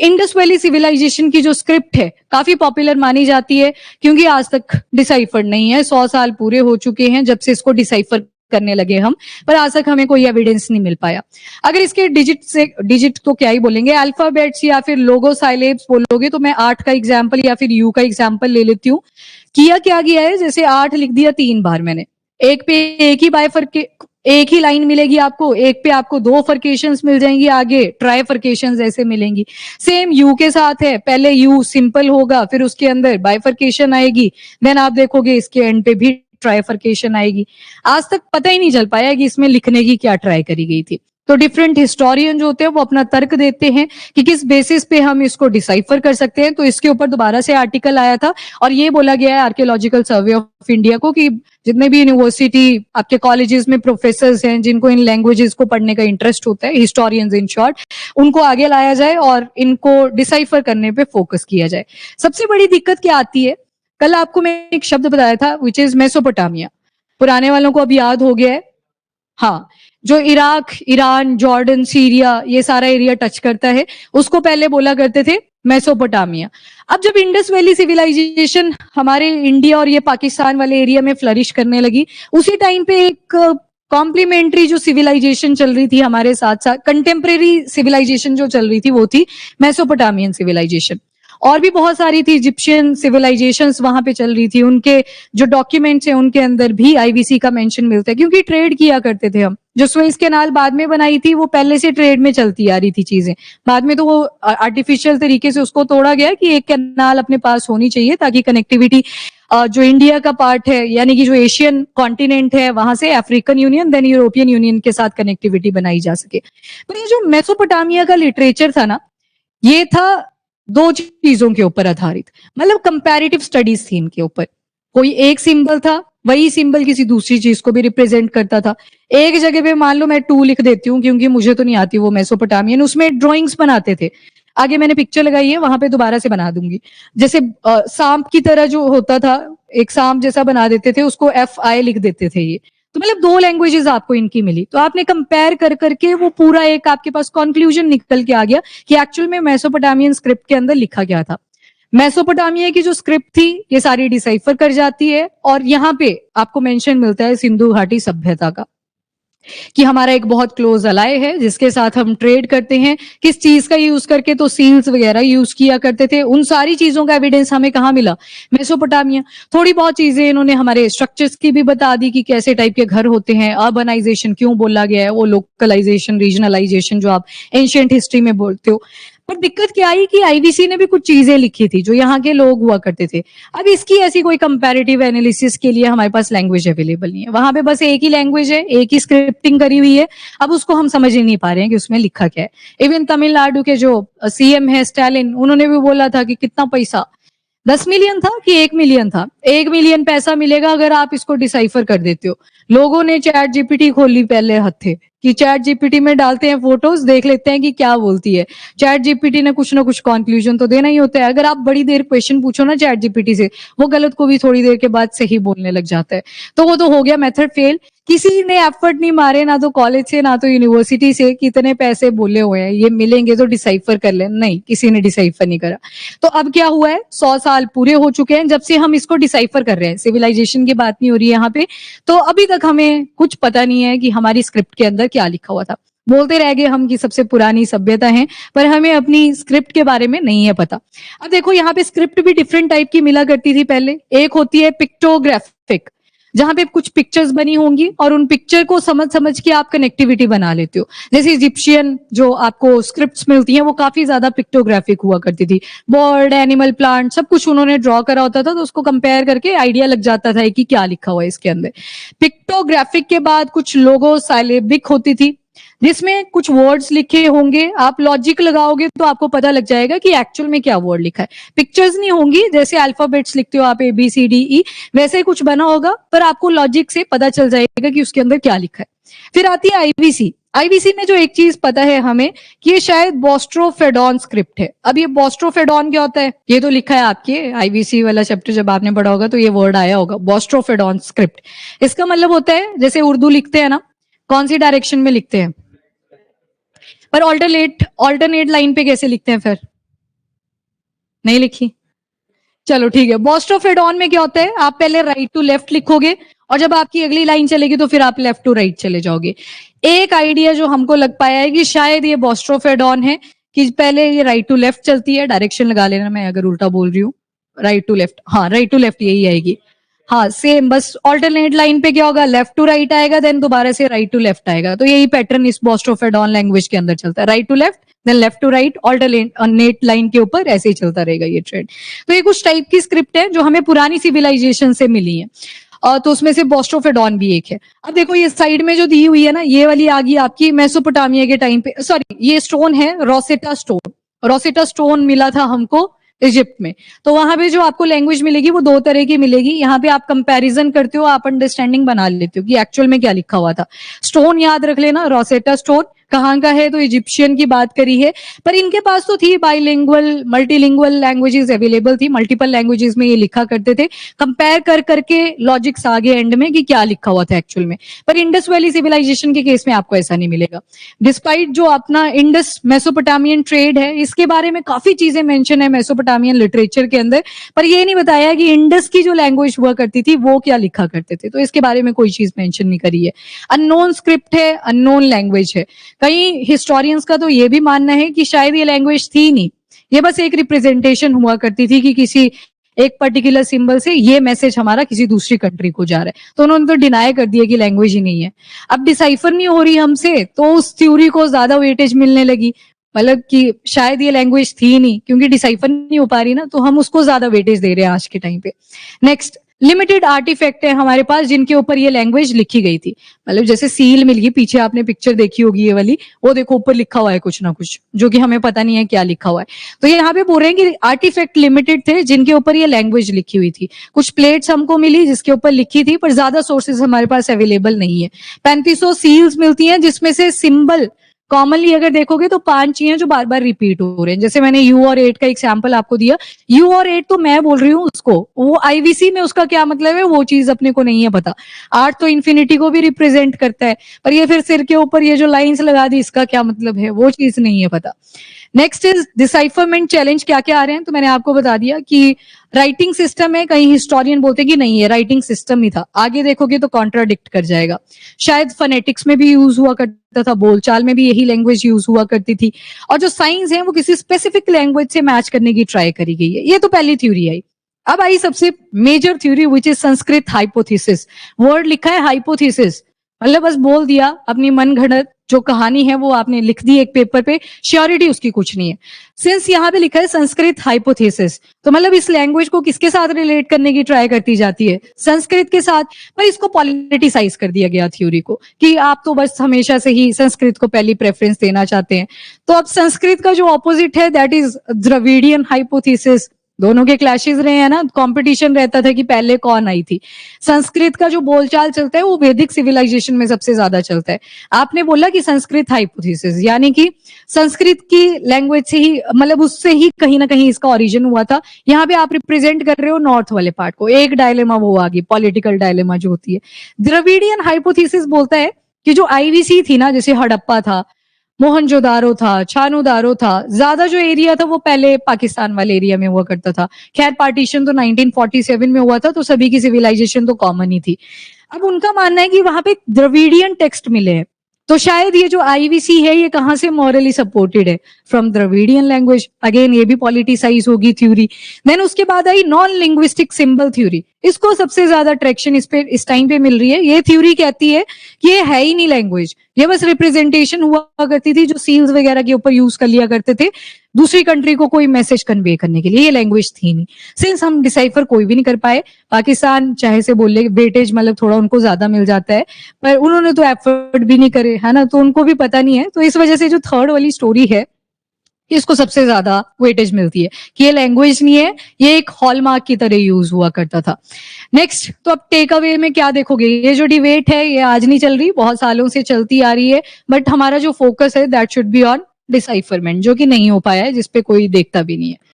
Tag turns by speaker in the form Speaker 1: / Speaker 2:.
Speaker 1: Indus valley civilisation की जो script है काफी पॉपुलर मानी जाती है, क्योंकि आज तक डिसाइफर नहीं है। 100 साल पूरे हो चुके हैं जब से इसको डिसाइफर करने लगे हम, पर आज तक हमें कोई एविडेंस नहीं मिल पाया। अगर इसके डिजिट तो क्या ही बोलेंगे, अल्फाबेट्स या फिर लोगो साइलेब्स बोलोगे तो मैं 8 का एग्जाम्पल या फिर यू का एग्जाम्पल ले लेती हूँ। किया क्या गया है, जैसे 8 लिख दिया 3 बार मैंने, एक पे एक ही एक ही लाइन मिलेगी आपको, एक पे आपको 2 फर्केशंस मिल जाएंगी, आगे ट्राइफर्केशंस ऐसे मिलेंगी। सेम यू के साथ है, पहले यू सिंपल होगा, फिर उसके अंदर बाइफर्केशन आएगी, देन आप देखोगे इसके एंड पे भी ट्राइफर्केशन आएगी। आज तक पता ही नहीं चल पाया कि इसमें लिखने की क्या ट्राई करी गई थी। तो डिफरेंट हिस्टोरियन जो होते हैं वो अपना तर्क देते हैं कि किस बेसिस पे हम इसको डिसाइफर कर सकते हैं। तो इसके ऊपर दोबारा से आर्टिकल आया था और ये बोला गया है आर्कियोलॉजिकल सर्वे ऑफ इंडिया को कि जितने भी यूनिवर्सिटी आपके कॉलेजेस में प्रोफेसर्स हैं जिनको इन लैंग्वेजेस को पढ़ने का इंटरेस्ट होता है, हिस्टोरियंस इन शॉर्ट, उनको आगे लाया जाए और इनको डिसाइफर करने पे फोकस किया जाए। सबसे बड़ी दिक्कत क्या आती है, कल आपको मैं एक शब्द बताया था विच इज मेसोपोटामिया। पुराने वालों को अब याद हो गया है, हाँ, जो इराक, ईरान, जॉर्डन, सीरिया ये सारा एरिया टच करता है, उसको पहले बोला करते थे मेसोपोटामिया। अब जब इंडस वैली सिविलाइजेशन हमारे इंडिया और ये पाकिस्तान वाले एरिया में फ्लरिश करने लगी, उसी टाइम पे एक कॉम्प्लीमेंट्री जो सिविलाइजेशन चल रही थी हमारे साथ साथ, कंटेम्प्रेरी सिविलाइजेशन जो चल रही थी वो थी मेसोपोटामियन सिविलाइजेशन। और भी बहुत सारी थी, इजिप्शियन सिविलाइजेशंस वहां पे चल रही थी, उनके जो डॉक्यूमेंट्स हैं उनके अंदर भी आईवीसी का मेंशन मिलता है, क्योंकि ट्रेड किया करते थे हम। जो सुएज कैनाल बाद में बनाई थी वो पहले से ट्रेड में चलती आ रही थी चीजें, बाद में तो वो आर्टिफिशियल तरीके से उसको तोड़ा गया कि एक कैनाल अपने पास होनी चाहिए ताकि कनेक्टिविटी जो इंडिया का पार्ट है यानी कि जो एशियन कॉन्टिनेंट है वहां से African Union then European Union के साथ कनेक्टिविटी बनाई जा सके। पर ये जो मेसोपोटामिया का लिटरेचर था ना, ये था 2 चीजों के ऊपर आधारित, मतलब कंपैरेटिव स्टडीज थी इनके ऊपर। कोई एक सिंबल था, वही सिंबल किसी दूसरी चीज को भी रिप्रेजेंट करता था। एक जगह पे मान लो मैं 2 लिख देती हूँ क्योंकि मुझे तो नहीं आती वो मेसोपोटामियन, उसमें ड्राइंग्स बनाते थे, आगे मैंने पिक्चर लगाई है वहां पे दोबारा से बना दूंगी। जैसे सांप की तरह जो होता था, एक सांप जैसा बना देते थे, उसको FI लिख देते थे ये। तो मतलब 2 लैंग्वेजेस आपको इनकी मिली, तो आपने कंपेयर कर करके वो पूरा एक आपके पास कंक्लूजन निकल के आ गया कि एक्चुअल में मेसोपोटामियन स्क्रिप्ट के अंदर लिखा गया था। मेसोपोटामिया की जो स्क्रिप्ट थी ये सारी डिसाइफर कर जाती है और यहाँ पे आपको मेंशन मिलता है सिंधु घाटी सभ्यता का, कि हमारा एक बहुत क्लोज अलाय है जिसके साथ हम ट्रेड करते हैं। किस चीज का यूज करके, तो सील्स वगैरह यूज किया करते थे। उन सारी चीजों का एविडेंस हमें कहाँ मिला, मेसोपोटामिया। थोड़ी बहुत चीजें इन्होंने हमारे स्ट्रक्चर्स की भी बता दी कि कैसे टाइप के घर होते हैं, अर्बनाइजेशन क्यों बोला गया है, वो लोकलाइजेशन, रीजनलाइजेशन जो आप एंशिएंट हिस्ट्री में बोलते हो। पर दिक्कत क्या आई कि आईवीसी ने भी कुछ चीजें लिखी थी जो यहाँ के लोग हुआ करते थे। अब इसकी ऐसी कोई कंपैरेटिव एनालिसिस के लिए हमारे पास लैंग्वेज अवेलेबल नहीं है, वहां पे बस एक ही लैंग्वेज है, एक ही स्क्रिप्टिंग करी हुई है। अब उसको हम समझ ही नहीं पा रहे हैं कि उसमें लिखा क्या है। इवन तमिलनाडु के जो सीएम है स्टालिन, उन्होंने भी बोला था कि कितना पैसा, 10 मिलियन था कि 1 मिलियन था, 1 मिलियन पैसा मिलेगा अगर आप इसको डिसाइफर कर देते हो। लोगों ने चैट जीपीटी खोली पहले हत्थे कि चैट जीपीटी में डालते हैं फोटोज, देख लेते हैं कि क्या बोलती है। चैट जीपीटी ने कुछ ना कुछ कंक्लूजन तो देना ही होता है। अगर आप बड़ी देर क्वेश्चन पूछो ना चैट जीपीटी से, वो गलत को भी थोड़ी देर के बाद सही बोलने लग जाता है। तो वो तो हो गया मेथड फेल। किसी ने एफर्ट नहीं मारे, ना तो कॉलेज से ना तो यूनिवर्सिटी से, कितने पैसे बोले हुए हैं ये मिलेंगे तो डिसाइफर कर ले, नहीं, किसी ने डिसाइफर नहीं करा। तो अब क्या हुआ है, 100 साल पूरे हो चुके हैं जब से हम इसको डिसाइफर कर रहे हैं। सिविलाइजेशन की बात नहीं हो रही है यहाँ पे, तो अभी तक हमें कुछ पता नहीं है कि हमारी स्क्रिप्ट के अंदर क्या लिखा हुआ था। बोलते रह गए हम कि सबसे पुरानी सभ्यता है, पर हमें अपनी स्क्रिप्ट के बारे में नहीं है पता। अब देखो यहाँ पे स्क्रिप्ट भी डिफरेंट टाइप की मिला करती थी पहले। एक होती है पिक्टोग्राफिक, जहां पे कुछ पिक्चर्स बनी होंगी और उन पिक्चर को समझ समझ के आप कनेक्टिविटी बना लेते हो। जैसे इजिप्शियन जो आपको स्क्रिप्ट्स मिलती हैं वो काफी ज्यादा पिक्टोग्राफिक हुआ करती थी, बर्ड, एनिमल, प्लांट सब कुछ उन्होंने ड्रॉ करा होता था, तो उसको कंपेयर करके आइडिया लग जाता था कि क्या लिखा हुआ है इसके अंदर। पिक्टोग्राफिक के बाद कुछ लोगो साइलेबिक होती थी जिसमें कुछ वर्ड्स लिखे होंगे, आप लॉजिक लगाओगे तो आपको पता लग जाएगा कि एक्चुअल में क्या वर्ड लिखा है। पिक्चर्स नहीं होंगी, जैसे अल्फाबेट्स लिखते हो आप ABCDE, वैसे ही कुछ बना होगा, पर आपको लॉजिक से पता चल जाएगा कि उसके अंदर क्या लिखा है। फिर आती है आईवीसी। आईवीसी में जो एक चीज पता है हमें कि ये शायद बोस्ट्रोफेडॉन स्क्रिप्ट है। अब ये बोस्ट्रोफेडॉन क्या होता है, ये तो लिखा है आपके आईवीसी वाला चैप्टर जब आपने पढ़ा होगा तो ये वर्ड आया होगा, बोस्ट्रोफेडॉन स्क्रिप्ट। इसका मतलब होता है जैसे उर्दू लिखते हैं ना, कौन सी डायरेक्शन में लिखते हैं, पर ऑल्टरनेट लाइन पे कैसे लिखते हैं फिर, नहीं लिखी? चलो ठीक है। बोस्ट्रोफेडॉन में क्या होता है, आप पहले राइट टू लेफ्ट लिखोगे और जब आपकी अगली लाइन चलेगी तो फिर आप लेफ्ट टू राइट चले जाओगे। एक आइडिया जो हमको लग पाया है कि शायद ये बोस्ट्रोफेडॉन है कि पहले ये राइट टू लेफ्ट चलती है, डायरेक्शन लगा लेना, मैं अगर उल्टा बोल रही हूँ। राइट टू लेफ्ट, हाँ राइट टू लेफ्ट यही आएगी। हाँ सेम, बस ऑल्टरनेट लाइन पे क्या होगा, लेफ्ट टू राइट आएगा, देन दोबारा से राइट टू लेफ्ट आएगा। तो यही पैटर्न इस बोस्ट्रोफेडॉन लैंग्वेज के अंदर चलता है, right to left then left to right, alternate line के ऊपर ऐसे ही चलता रहेगा ये ट्रेंड। तो ये कुछ टाइप की स्क्रिप्ट है जो हमें पुरानी सिविलाइजेशन से मिली है। तो उसमें से बोस्ट्रोफेडॉन भी एक है। अब देखो ये साइड में जो दी हुई है ना, ये वाली आ गई आपकी मेसोपोटामिया के टाइम पे, सॉरी ये स्टोन है रोसेटा स्टोन। रोसेटा स्टोन मिला था हमको इजिप्ट में। तो वहां पे जो आपको लैंग्वेज मिलेगी वो दो तरह की मिलेगी। यहाँ पे आप कंपैरिजन करते हो, आप अंडरस्टैंडिंग बना लेते हो कि एक्चुअल में क्या लिखा हुआ था। स्टोन याद रख लेना, रोसेटा स्टोन कहाँ का है, तो इजिप्शियन की बात करी है। पर इनके पास तो थी बाइलिंगुअल मल्टीलिंगुअल लैंग्वेजेस अवेलेबल थी, मल्टीपल लैंग्वेजेस में ये लिखा करते थे। कंपेयर कर करके लॉजिक्स आगे एंड में कि क्या लिखा हुआ था एक्चुअल में। पर इंडस वैली सिविलाइजेशन के केस में आपको ऐसा नहीं मिलेगा। डिस्पाइट जो अपना इंडस मेसोपोटामियन ट्रेड है, इसके बारे में काफी चीजें मेंशन है मेसोपोटामियन लिटरेचर के अंदर, पर ये नहीं बताया कि इंडस की जो लैंग्वेज हुआ करती थी वो क्या लिखा करते थे। तो इसके बारे में कोई चीज मेंशन नहीं करी है। अननोन स्क्रिप्ट है, अननोन लैंग्वेज है। कई हिस्टोरियंस का तो ये भी मानना है कि शायद ये लैंग्वेज थी नहीं, ये बस एक रिप्रेजेंटेशन हुआ करती थी कि किसी एक पर्टिकुलर सिंबल से ये मैसेज हमारा किसी दूसरी कंट्री को जा रहा है। तो उन्होंने तो डिनाई कर दिया कि लैंग्वेज ही नहीं है। अब डिसाइफर नहीं हो रही हमसे, तो उस थ्योरी को ज्यादा वेटेज मिलने लगी, मतलब कि शायद ये लैंग्वेज थी नहीं, क्योंकि डिसाइफर नहीं हो पा रही ना, तो हम उसको ज्यादा वेटेज दे रहे हैं आज के टाइम पे। नेक्स्ट, लिमिटेड आर्टिफैक्ट है हमारे पास जिनके ऊपर ये लैंग्वेज लिखी गई थी। मतलब जैसे सील मिल गई, पीछे आपने पिक्चर देखी होगी ये वाली, वो देखो ऊपर लिखा हुआ है कुछ ना कुछ जो कि हमें पता नहीं है क्या लिखा हुआ है। तो ये यहाँ पे बोल रहे हैं कि आर्टिफैक्ट लिमिटेड थे जिनके ऊपर ये लैंग्वेज लिखी हुई थी। कुछ प्लेट्स हमको मिली जिसके ऊपर लिखी थी, पर ज्यादा सोर्सेज हमारे पास अवेलेबल नहीं है। 3500 सील्स मिलती हैं जिसमें से सिंबल कॉमनली अगर देखोगे तो 5 ही हैं जो बार बार रिपीट हो रहे हैं। जैसे मैंने यू और 8 का एग्जांपल आपको दिया, यू और 8 तो मैं बोल रही हूँ उसको, वो आईवीसी में उसका क्या मतलब है वो चीज अपने को नहीं है पता। 8 तो इन्फिनिटी को भी रिप्रेजेंट करता है, पर ये फिर सिर के ऊपर ये जो लाइंस लगा दी इसका क्या मतलब है वो चीज नहीं है पता। नेक्स्ट इज डिसाइफरमेंट चैलेंज, क्या क्या आ रहे हैं तो मैंने आपको बता दिया कि राइटिंग सिस्टम है। कहीं हिस्टोरियन बोलते कि नहीं है राइटिंग सिस्टम ही था, आगे देखोगे तो कॉन्ट्राडिक्ट कर जाएगा। शायद फोनेटिक्स में भी यूज हुआ करता था, बोलचाल में भी यही लैंग्वेज यूज हुआ करती थी, और जो साइंस है वो किसी स्पेसिफिक लैंग्वेज से मैच करने की ट्राई करी गई है। ये तो पहली थ्योरी आई। अब आई सबसे major theory which is Sanskrit hypothesis. Word लिखा है हाइपोथेसिस, मतलब बस बोल दिया अपनी मन घड़त जो कहानी है वो आपने लिख दी एक पेपर पे, श्योरिटी उसकी कुछ नहीं है। सिंस यहाँ पे लिखा है संस्कृत हाइपोथेसिस, तो मतलब इस लैंग्वेज को किसके साथ रिलेट करने की ट्राई करती जाती है, संस्कृत के साथ। पर इसको पॉलिटिसाइज कर दिया गया थ्योरी को कि आप तो बस हमेशा से ही संस्कृत को पहली प्रेफरेंस देना चाहते हैं। तो अब संस्कृत का जो ऑपोजिट है दैट इज द्रविडियन हाइपोथेसिस। दोनों के क्लैशेस रहे हैं ना, कंपटीशन रहता था कि पहले कौन आई थी। संस्कृत का जो बोलचाल चलता है वो वैदिक सिविलाइजेशन में सबसे ज्यादा चलता है। आपने बोला कि संस्कृत हाइपोथेसिस, यानी कि संस्कृत की लैंग्वेज से ही, मतलब उससे ही कहीं ना कहीं इसका ओरिजिन हुआ था। यहाँ पे आप रिप्रेजेंट कर रहे हो नॉर्थ वाले पार्ट को। एक डायलेमा वो आ गई, पॉलिटिकल डायलेमा जो होती है। द्रविडियन हाइपोथेसिस बोलता है कि जो आईवीसी थी ना, जैसे हड़प्पा था, मोहनजोदारो था, छानूदारो था, ज्यादा जो एरिया था वो पहले पाकिस्तान वाले एरिया में हुआ करता था। खैर पार्टीशन तो 1947 में हुआ था, तो सभी की सिविलाइजेशन तो कॉमन ही थी। अब उनका मानना है कि वहां पे द्रविडियन टेक्स्ट मिले हैं, तो शायद ये जो आईवीसी है ये कहाँ से मॉरली सपोर्टेड है, फ्रॉम द्रविडियन लैंग्वेज। अगेन ये भी पॉलिटिसाइज होगी थ्योरी। देन उसके बाद आई नॉन लिंग्विस्टिक सिंबल थ्योरी। इसको सबसे ज्यादा ट्रैक्शन इस टाइम पे मिल रही है। ये थ्योरी कहती है कि ये है ही नहीं लैंग्वेज, ये बस रिप्रेजेंटेशन हुआ करती थी जो सील्स वगैरह के ऊपर यूज कर लिया करते थे दूसरी कंट्री को कोई मैसेज कन्वे करने के लिए। ये लैंग्वेज थी नहीं। सिंस हम डिसाइफर कोई भी नहीं कर पाए, पाकिस्तान चाहे से बोल ले वेटेज मतलब थोड़ा उनको ज्यादा मिल जाता है, पर उन्होंने तो एफर्ट भी नहीं करे है ना, तो उनको भी पता नहीं है। तो इस वजह से जो थर्ड वाली स्टोरी है इसको सबसे ज्यादा वेटेज मिलती है कि ये लैंग्वेज नहीं है, ये एक हॉलमार्क की तरह यूज हुआ करता था। नेक्स्ट, तो अब टेक अवे में क्या देखोगे, ये जो डिबेट है ये आज नहीं चल रही, बहुत सालों से चलती आ रही है, बट हमारा जो फोकस है दैट शुड बी ऑन डिसाइफरमेंट, जो कि नहीं हो पाया है, जिसपे कोई देखता भी नहीं है।